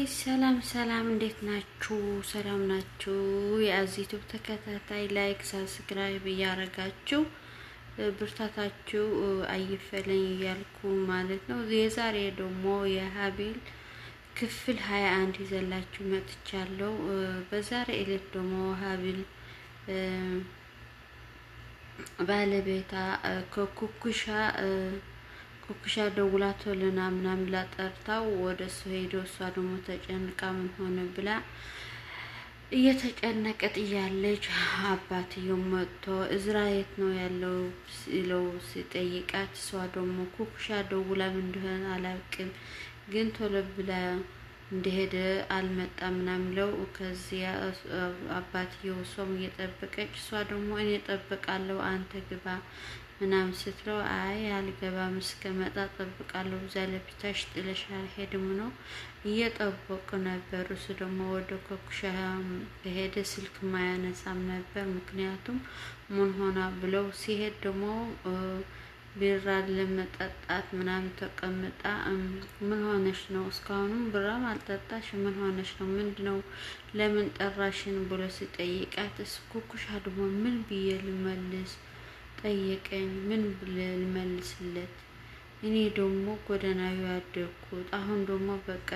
ሰላም ሰላም፣ እንዴት ናችሁ? ሰላም ናችሁ? የዩቲዩብ ተከታታይ ላይክ፣ ሰብስክራይብ እያረጋችሁ ብርታታችሁ አይፈለኝ እያልኩ ማለት ነው። የዛሬ ደግሞ የሀቢል ክፍል 21 ይዘላችሁ መጥቻለሁ። በዛሬ ዕለት ደግሞ ሀቢል ባለቤታ ኩኩሻ ደውላቶልና ምናምን ላጠርታው ወደ እሱ ሄዶ እሷ ደግሞ ተጨንቃ ምን ሆነ ብላ እየተጨነቀት እያለች አባትየው መጥቶ እዝራ የት ነው ያለው ሲለው ሲጠይቃት እሷ ደግሞ ኩኩሻ ደውላ ምን እንደሆነ አላውቅም ግን ቶሎ ብላ እንደሄደ አልመጣም ምናምን ለው ከዚያ አባትየው እሷም እየጠበቀች እሷ ደግሞ እኔ እጠብቃለሁ አንተ ግባ ምናምን ስትለው አይ አልገባም እስከመጣ እጠብቃለሁ እዛ ለብቻሽ ጥለሽ አልሄድም ነው እየጠበቁ ነበር። እሱ ደግሞ ወደ ኩኩሻ ሄደ። ስልክ ማያነሳም ነበር ምክንያቱም ምን ሆና ብለው ሲሄድ ደግሞ ቢራ ለመጠጣት ምናምን ተቀምጣ ምን ሆነሽ ነው እስካሁንም ብራም አልጠጣሽ ምን ሆነሽ ነው ምንድነው ለምን ጠራሽን ብሎ ሲጠይቃት ኩኩሻ ደግሞ ምን ብዬ ልመልስ ጠየቀኝ ምን ብለ ልመልስለት እኔ ደግሞ ጎዳናው ያደኩት አሁን ደግሞ በቃ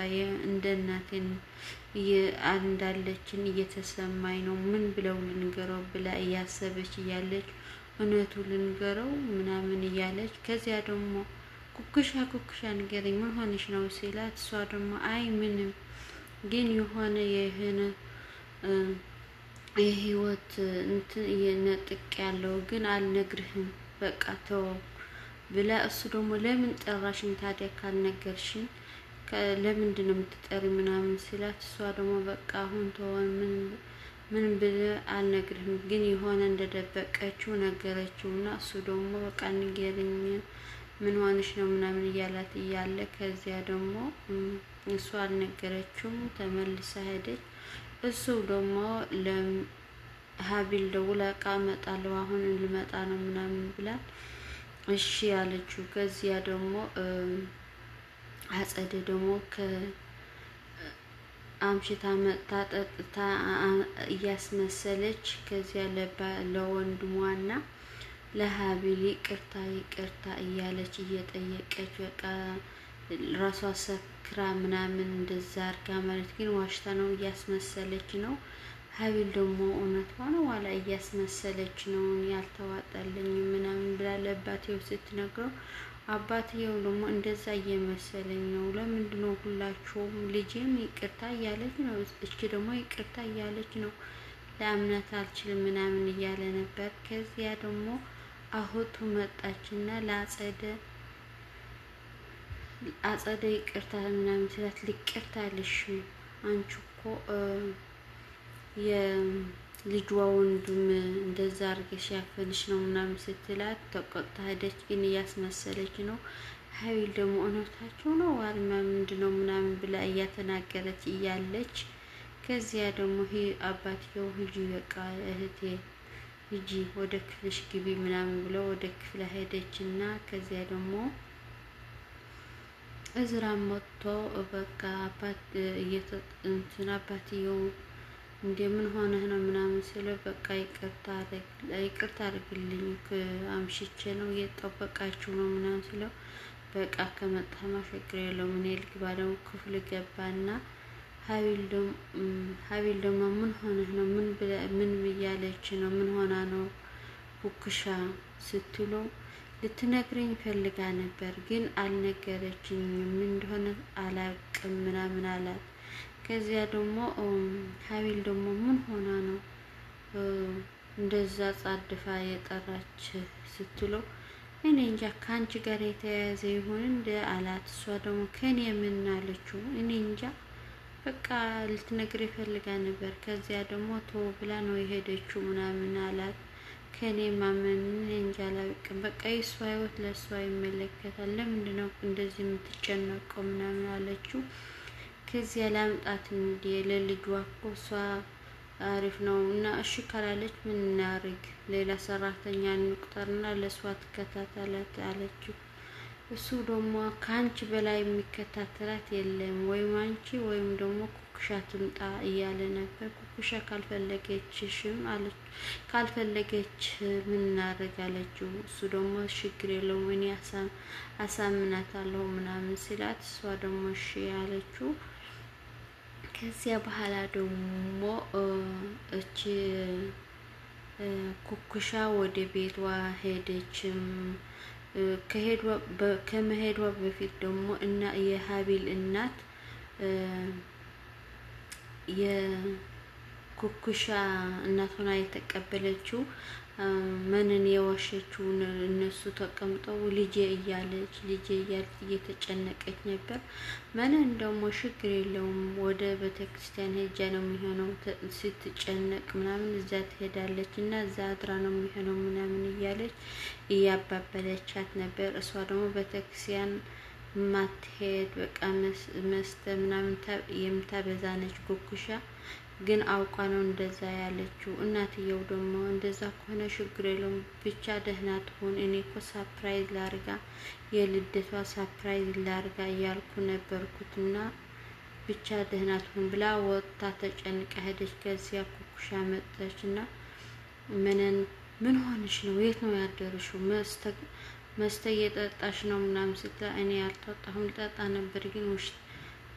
እንደ እናቴን እንዳለችን እየተሰማኝ ነው ምን ብለው ልንገረው ብላ እያሰበች እያለች እውነቱ ልንገረው ምናምን እያለች ከዚያ ደግሞ ኩኩሻ ንገረኝ ምን ሆነሽ ነው ሲላት እሷ ደግሞ አይ ምንም ግን የሆነ የህይወት እንትን የነጥቅ ያለው ግን አልነግርህም በቃ ተው ብላ እሱ ደግሞ ለምን ጠራሽኝ ታዲያ ካልነገርሽኝ ለምንድን ነው የምትጠሪ ምናምን ሲላት እሷ ደግሞ በቃ አሁን ተወን ምን ብለ አልነግርህም ግን የሆነ እንደደበቀችው ነገረችውና እሱ ደግሞ በቃ ንገረኝ ምን ሆነሽ ነው ምናምን እያላት እያለ ከዚያ ደግሞ እሱ አልነገረችውም ተመልሳ ሄደች። እሱ ደግሞ ለሀቢል ደውላ እቃ እመጣለሁ አሁን ልመጣ ነው ምናምን ብላ እሺ ያለችው። ከዚያ ደግሞ አጸደ ደግሞ አምሽታ መጣ ጠጥታ እያስመሰለች ከዚያ ለወንድሟና ለሀቢል ይቅርታ እያለች እየጠየቀች በቃ ራሷ ሰክራ ምናምን እንደዛ አርጋ ማለት ግን ዋሽታ ነው እያስመሰለች ነው። ሀቢል ደግሞ እውነት ሆነ ዋላ እያስመሰለች ነው ያልተዋጣልኝ ምናምን ብላ ለአባትየው ስትነግረው አባትየው ደግሞ እንደዛ እየመሰለኝ ነው ለምንድነው ሁላችሁም ልጄም ይቅርታ እያለች ነው እቺ ደግሞ ይቅርታ እያለች ነው ለአምነት አልችልም ምናምን እያለ ነበር። ከዚያ ደግሞ አሁቱ መጣችና አጸደ ይቅርታ ምናምን ስላት ይቅርታ ልሽ አንቺ እኮ የልጅዋ ወንድም እንደዛ አርገሽ ያፈንሽ ነው ምናምን ስትላት ተቆጣ ሄደች። ግን እያስመሰለች ነው። ሀቢል ደግሞ እውነታቸው ነው ዋልማ ምንድነው ምናምን ብላ እያተናገረች እያለች ከዚያ ደግሞ አባትየው ሂጂ በቃ እህቴ ሂጂ ወደ ክፍልሽ ግቢ ምናምን ብሎ ወደ ክፍል ሄደችና ከዚያ ደግሞ እዝራ መጥቶ በቃ አባትየው እንደምን ሆነህ ነው ምናምን ሲለው በቃ ይቅርታ አድርግልኝ አምሽቼ ነው እየጠበቃችሁ ነው ምናምን ሲለው በቃ ከመጣማ ችግር የለውም እኔ ልግባ ደግሞ ክፍል ገባና ሀቢል ደግሞ ምን ሆነህ ነው ምን ብያለች ነው ምን ሆና ነው ኩኩሻ ስትለው ልትነግረኝ ፈልጋ ነበር ግን አልነገረችኝም ምን እንደሆነ አላውቅም ምናምን አላት። ከዚያ ደግሞ ሀቢል ደግሞ ምን ሆና ነው እንደዛ ጻድፋ የጠራች ስትለው እኔ እንጃ ከአንቺ ጋር የተያያዘ ይሁን እንደ አላት። እሷ ደግሞ ከኔ ምን አለችው እኔ እንጃ በቃ ልትነግር ፈልጋ ነበር ከዚያ ደግሞ ተው ብላ ነው የሄደችው ምናምን አላት። ከኔ ማመን እንጃ አላውቅም በቃ የሷ ህይወት ለሷ ይመለከታል ለምንድነው እንደዚህ የምትጨነቀው ምናምን አለችው። ከዚያ ላምጣት እንዴ ለልጇ እኮ እሷ አሪፍ ነው እና እሺ ካላለች ምን እናርግ ሌላ ሰራተኛ እንቁጠርና ለሷ ትከታተላት አለችው። እሱ ደግሞ ከአንቺ በላይ የሚከታተላት የለም ወይም አንቺ ወይም ደግሞ ኩኩሻ ትምጣ እያለ ነበር። ኩኩሻ ካልፈለገችሽም አለች። ካልፈለገች ምን እናደርግ አለችው። እሱ ደግሞ ችግር የለውም እኔ አሳምናታለሁ ምናምን ሲላት እሷ ደግሞ እሺ አለችው። ከዚያ በኋላ ደግሞ እቺ ኩኩሻ ወደ ቤቷ ሄደችም። ከመሄዷ በፊት ደግሞ እና የሀቢል እናት የኩኩሻ እናት ሆና የተቀበለችው መንን የዋሸችውን እነሱ ተቀምጠው ልጄ እያለች እየተጨነቀች ነበር። መንን ደግሞ ችግር የለውም ወደ ቤተክርስቲያን ሄጃ ነው የሚሆነው ስትጨነቅ ምናምን እዛ ትሄዳለች እና እዛ አድራ ነው የሚሆነው ምናምን እያለች እያባበለቻት ነበር። እሷ ደግሞ ቤተክርስቲያን ማትሄድ በቃ መስተ ምናምን የምታበዛ ነች ኩኩሻ። ግን አውቃ ነው እንደዛ ያለችው። እናትየው ደግሞ እንደዛ ከሆነ ችግር የለውም ብቻ ደህና ትሆን፣ እኔ እኮ ሳፕራይዝ ላርጋ የልደቷ ሳፕራይዝ ላርጋ እያልኩ ነበርኩትና ብቻ ደህና ትሆን ብላ ወጥታ ተጨንቃ ሄደች። ከዚያ ኩኩሻ መጣች እና ምን ሆነሽ ነው? የት ነው ያደረሽው? መስተ እየጠጣሽ ነው ምናምን ስትላ እኔ ያልጠጣሁም ልጠጣ ነበር ግን ውስጥ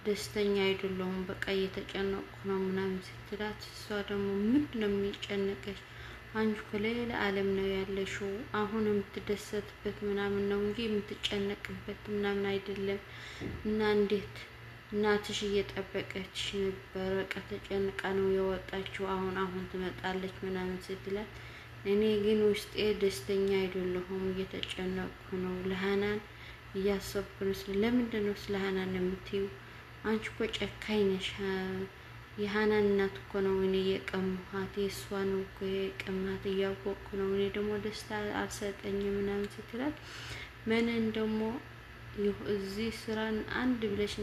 ደስተኛ አይደለሁም በቃ እየተጨነቅኩ ነው ምናምን ስትላት፣ እሷ ደግሞ ምንድን ነው የሚጨነቀሽ? አንቺ እኮ ሌላ ዓለም ነው ያለሽው። አሁን የምትደሰትበት ምናምን ነው እንጂ የምትጨነቅበት ምናምን አይደለም። እና እንዴት እናትሽ እየጠበቀች ነበር፣ በቃ ተጨንቃ ነው የወጣችው። አሁን ትመጣለች ምናምን ስትላት፣ እኔ ግን ውስጤ ደስተኛ አይደለሁም እየተጨነቅኩ ነው። ለሃናን እያሰብኩ ነው። ለምንድን ነው ስለ ሃናን የምትይው? አንቺ እኮ ጨካኝ ነሽ። የሃናን እናት እኮ ነው እኔ የቀማኋት፣ የእሷ ነው እኮ የቀማት እያወቅኩ ነው። እኔ ደግሞ ደስታ አልሰጠኝም ምናምን ስትላት፣ ምንን ደግሞ እዚህ ስራን አንድ ብለሽ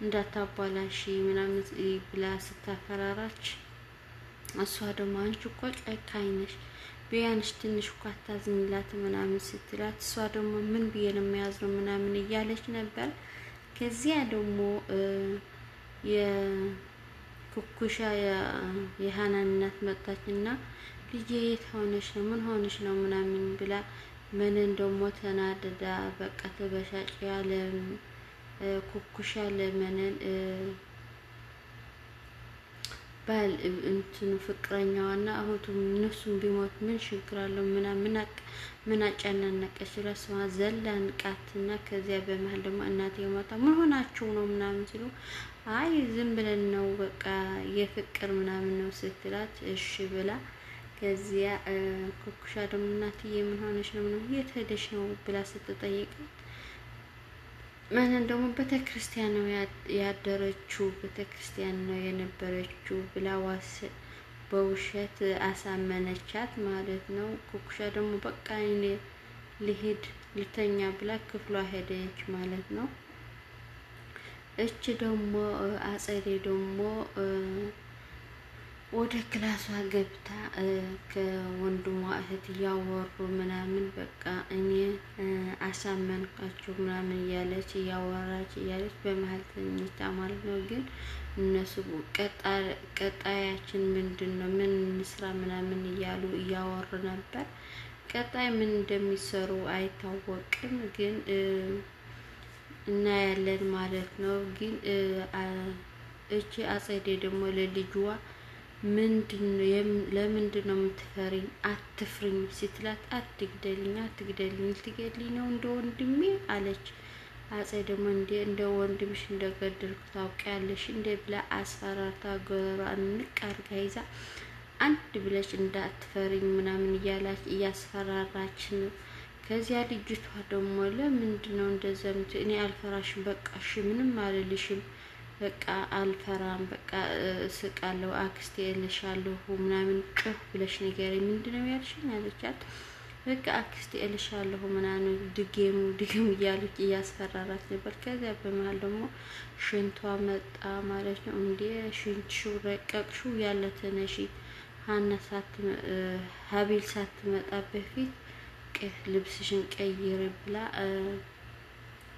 እንዳታባላሽ ምናምን ብላ ስታፈራራች፣ እሷ ደግሞ አንቺ እኮ ጨካኝ ነሽ ቢያንስ ትንሽ እኮ አታዝኝላት ምናምን ስትላት፣ እሷ ደግሞ ምን ብዬ ነው የሚያዝነው ምናምን እያለች ነበር። ከዚያ ደግሞ የኩኩሻ የሃናን እናት መጣችና ልጄ የት ሆነሽ ነው? ምን ሆነሽ ነው ምናምን ብላ ምንን ደግሞ ተናደዳ በቃ ተበሻጭ ያለ ኩኩሻ ለመንን ባል እንትኑ ፍቅረኛዋና እህቱም እነሱም ቢሞት ምን ችግር አለው ምን አጨናነቀች ለሷ ዘላን ቃትና። ከዚያ በመሃል ደግሞ እናቴ ሞታ ምን ሆናችሁ ነው ምናምን ሲሉ፣ አይ ዝም ብለን ነው በቃ የፍቅር ምናምን ነው ስትላት፣ እሺ ብላ ከዚያ ኩኩሻ ደግሞ እናትዬ ምን ሆነሽ ነው የት ሄደሽ ነው ብላ ስትጠይቃት፣ ማንን ደግሞ ቤተክርስቲያን ነው ያደረችው ቤተክርስቲያን ነው የነበረችው ብላ በውሸት አሳመነቻት ማለት ነው። ኩኩሻ ደግሞ በቃ እኔ ልሄድ ልተኛ ብላ ክፍሏ ሄደች ማለት ነው። እቺ ደግሞ አጸዴ ደግሞ ወደ ክላሷ ገብታ ከወንድሟ እህት እያወሩ ምናምን በቃ እኔ አሳመንካችሁ ምናምን እያወራች በመሀል ተኝታ ማለት ነው። ግን እነሱ ቀጣያችን ምንድን ነው ምን እንስራ ምናምን እያሉ እያወሩ ነበር። ቀጣይ ምን እንደሚሰሩ አይታወቅም፣ ግን እናያለን ማለት ነው። ግን እቺ አጸዴ ደግሞ ለልጅዋ ለምንድን ነው የምትፈሪኝ? አትፍሪኝ ስትላት፣ አትግደልኝ ልትገድልኝ ነው እንደ ወንድሜ አለች። አጼ ደግሞ እንደ ወንድምሽ እንደገደልኩ ታውቂያለሽ እንደ ብላ አስፈራርታ ጎረሯ ንቅ አድርጋ ይዛ አንድ ብለሽ እንዳትፈሪኝ ምናምን እያስፈራራች ነው። ከዚያ ልጅቷ ደግሞ ለምንድን ነው እንደዛ እኔ አልፈራሽም በቃ እሺ ምንም አልልሽም በቃ አልፈራም በቃ እስቃለሁ አክስቴ እልሻለሁ ምናምን ጮህ ብለሽ ንገሪኝ ምንድነው ያልሽኝ አለቻት። በቃ አክስቴ እልሻለሁ ምናምን ድገም እያለች እያስፈራራት ነበር። ከዚያ በመሃል ደግሞ ሽንቷ መጣ ማለት ነው። እንዴ ሽንትሽው ረቀቅሽው ያለ ተነሺ ሀቢል ሳትመጣ በፊት በቃ ልብስሽን ቀይር ብላ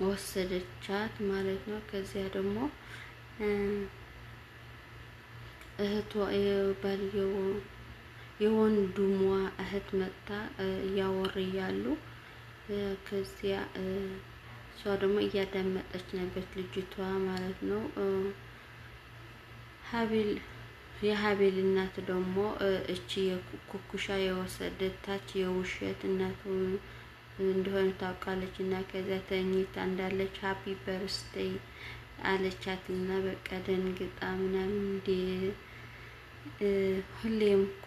ወሰደቻት ማለት ነው። ከዚያ ደግሞ እህቷ የባልየው የወንድሟ እህት መጣ እያወሩ እያሉ ከዚያ እሷ ደግሞ እያዳመጠች ነበር ልጅቷ ማለት ነው። የሀቤል እናት ደግሞ እቺ የኩኩሻ የወሰደታች የውሸት እናቱ እንደሆነ ታውቃለች እና ከዚያ ተኝታ እንዳለች ሃፒ በርስቴይ አለቻት እና በቃ ደንግጣ ምናምን እንደ ሁሌም እኮ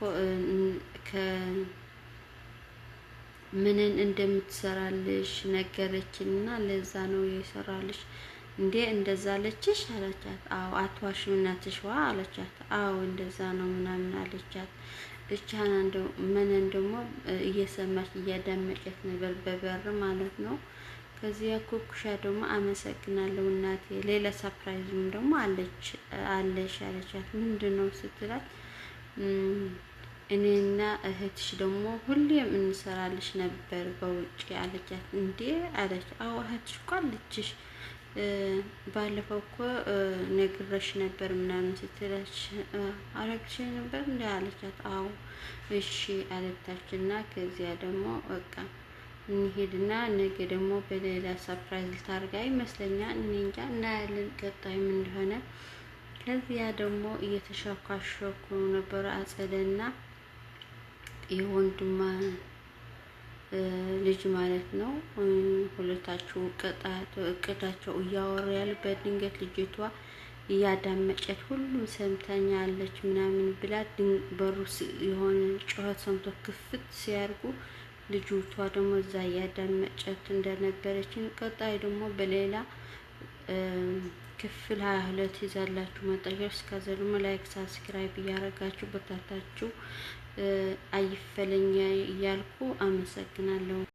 ምንን እንደምትሰራልሽ ነገረችና ለዛ ነው የሰራልሽ እንዴ እንደዛ አለችሽ አለቻት። አዎ አትዋሽም እናትሽ ዋ አለቻት። አዎ እንደዛ ነው ምናምን አለቻት። እቻና እንደው ምንን ደግሞ እየሰማች እያዳመጨት ነበር በበር ማለት ነው። ከዚያ ኩኩሻ ደግሞ አመሰግናለሁ እናቴ ሌላ ሰርፕራይዝም ደግሞ አለሽ አለቻት። ምንድነው ስትላት እኔና እህትሽ ደግሞ ሁሌም እንሰራልሽ ነበር በውጪ አለቻት። እንዴ አለች። አዎ እህትሽ እኮ አለችሽ ባለፈው እኮ ነግረሽ ነበር ምናምን ስትላች አረግሽ ነበር እንዴ አለቻት። አዎ እሺ አለቻችና ከዚያ ደግሞ በቃ እንሄድና ነገ ደግሞ በሌላ ሰርፕራይዝ ልታርጋ ይመስለኛል። እኔ እንጃ እናያለን ቀጣይም እንደሆነ። ከዚያ ደግሞ እየተሻኳሸኩ ነበር አጸደና የወንድማ ልጅ ማለት ነው። ሁለታቸው እቅዳቸው እያወሩ ያሉበት ድንገት ልጅቷ እያዳመጨት ሁሉም ሰምተኛለች ምናምን ብላ በሩ የሆነ ጩኸት ሰምቶ ክፍት ሲያርጉ ልጅቷ ደግሞ እዛ እያዳመጨት እንደነበረችን ቀጣይ ደግሞ በሌላ ክፍል 22 ይዛላችሁ መጣችሁ። እስከዛ ደግሞ ላይክ ሳብስክራይብ እያደረጋችሁ በታታችሁ አይፈለኛ እያልኩ አመሰግናለሁ።